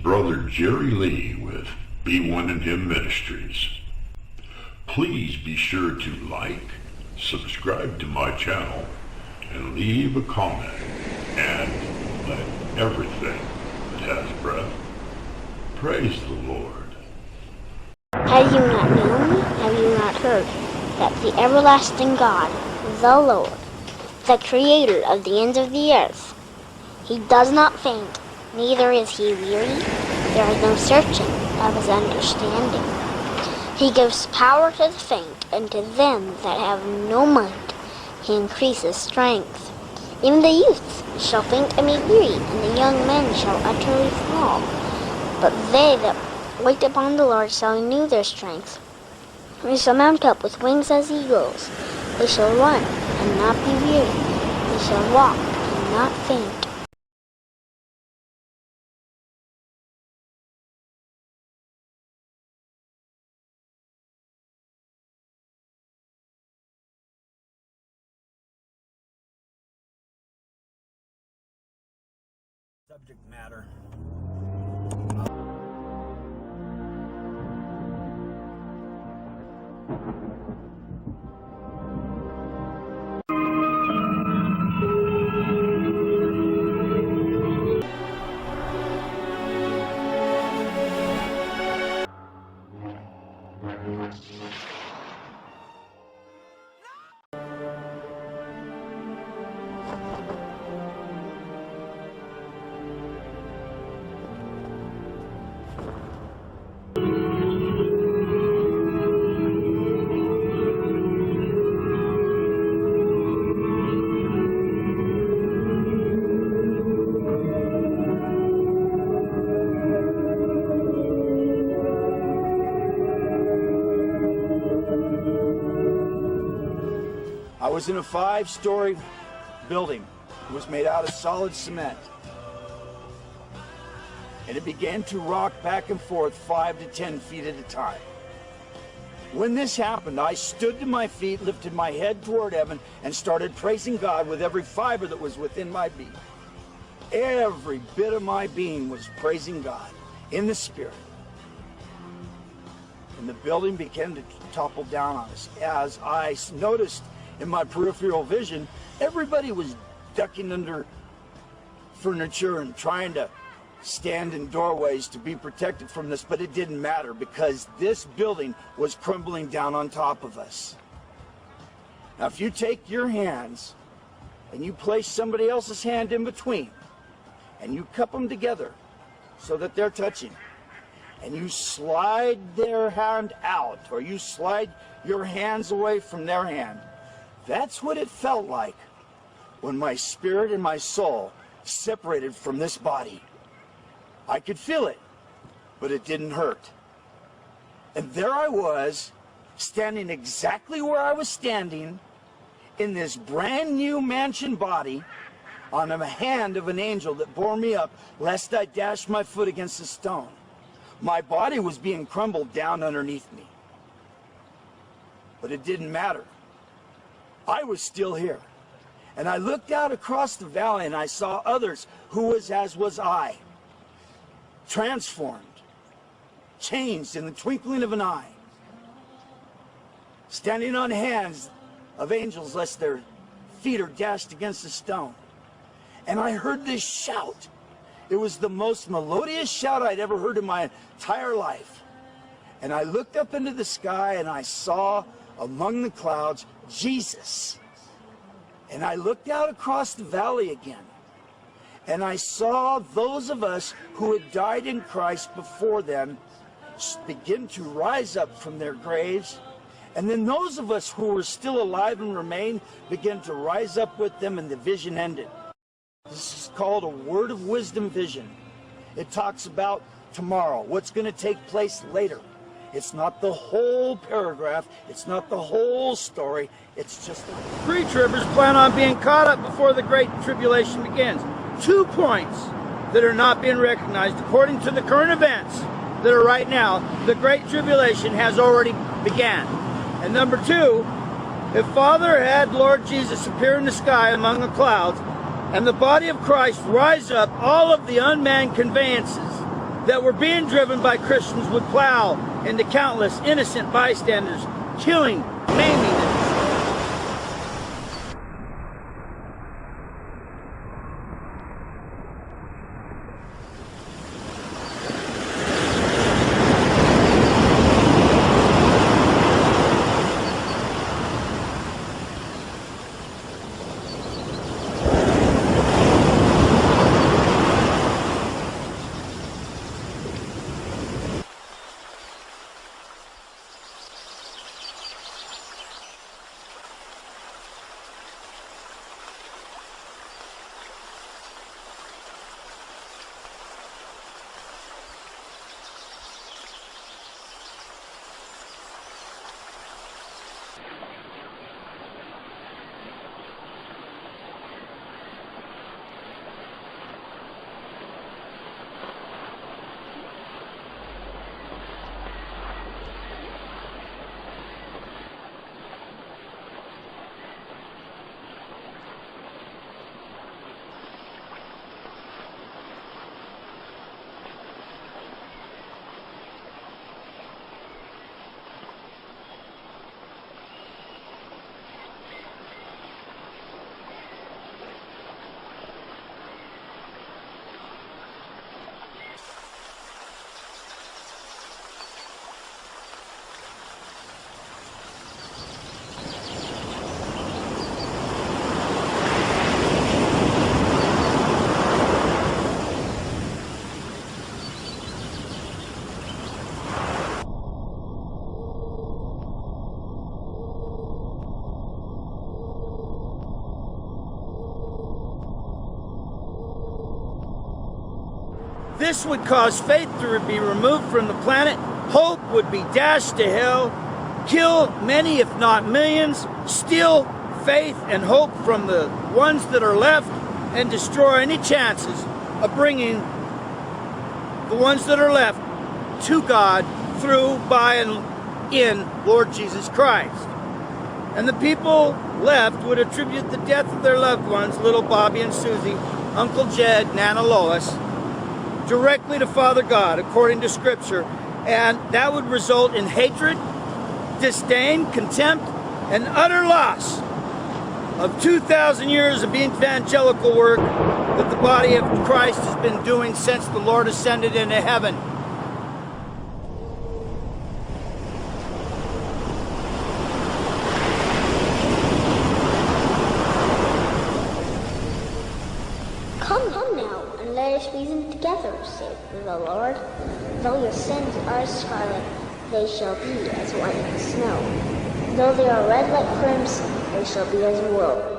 Brother Jerry Lee with B1 and Him Ministries. Please be sure to like, subscribe to my channel, and leave a comment, and let everything that has breath praise the Lord. Have you not known, have you not heard, that the everlasting God, the Lord, the Creator of the ends of the earth, He does not faint, neither is He weary. There is no searching of His understanding. He gives power to the faint, and to them that have no might He increases strength. Even the youths shall faint and be weary, and the young men shall utterly fall. But they that wait upon the Lord shall renew their strength. They shall mount up with wings as eagles. They shall run and not be weary. They shall walk and not faint. Subject matter. I was in a 5-story building. It was made out of solid cement. And it began to rock back and forth 5 to 10 feet at a time. When this happened, I stood to my feet, lifted my head toward heaven, and started praising God with every fiber that was within my being. Every bit of my being was praising God in the Spirit. And the building began to topple down on us. As I noticed in my peripheral vision, everybody was ducking under furniture and trying to stand in doorways to be protected from this, but it didn't matter because this building was crumbling down on top of us. Now, if you take your hands and you place somebody else's hand in between and you cup them together so that they're touching, and you slide their hand out, or you slide your hands away from their hand, that's what it felt like when my spirit and my soul separated from this body. I could feel it, but it didn't hurt. And there I was, standing exactly where I was standing, in this brand new mansion body, on the hand of an angel that bore me up, lest I dash my foot against a stone. My body was being crumbled down underneath me. But it didn't matter. I was still here. And I looked out across the valley and I saw others who was as was I. Transformed. Changed in the twinkling of an eye. Standing on hands of angels lest their feet are dashed against a stone. And I heard this shout. It was the most melodious shout I'd ever heard in my entire life. And I looked up into the sky and I saw among the clouds Jesus. And I looked out across the valley again. And I saw those of us who had died in Christ before then begin to rise up from their graves. And then those of us who were still alive and remain began to rise up with them, and the vision ended. This is called a word of wisdom vision. It talks about tomorrow, what's going to take place later. It's not the whole paragraph. It's not the whole story. It's just pre-tribbers plan on being caught up before the great tribulation begins. 2 points that are not being recognized according to the current events that are right now. The great tribulation has already began. And number 2, if Father had Lord Jesus appear in the sky among the clouds, and the body of Christ rise up, all of the unmanned conveyances that were being driven by Christians would plow into countless innocent bystanders, killing, maiming, and this would cause faith to be removed from the planet. Hope would be dashed to hell, kill many, if not millions, steal faith and hope from the ones that are left, and destroy any chances of bringing the ones that are left to God through, by, and in Lord Jesus Christ. And the people left would attribute the death of their loved ones, little Bobby and Susie, Uncle Jed, Nana Lois, directly to Father God, according to Scripture, and that would result in hatred, disdain, contempt, and utter loss of 2,000 years of evangelical work that the body of Christ has been doing since the Lord ascended into heaven. Come now, and let us reason together, saith the Lord. Though your sins are as scarlet, they shall be as white as snow. Though they are red like crimson, they shall be as wool.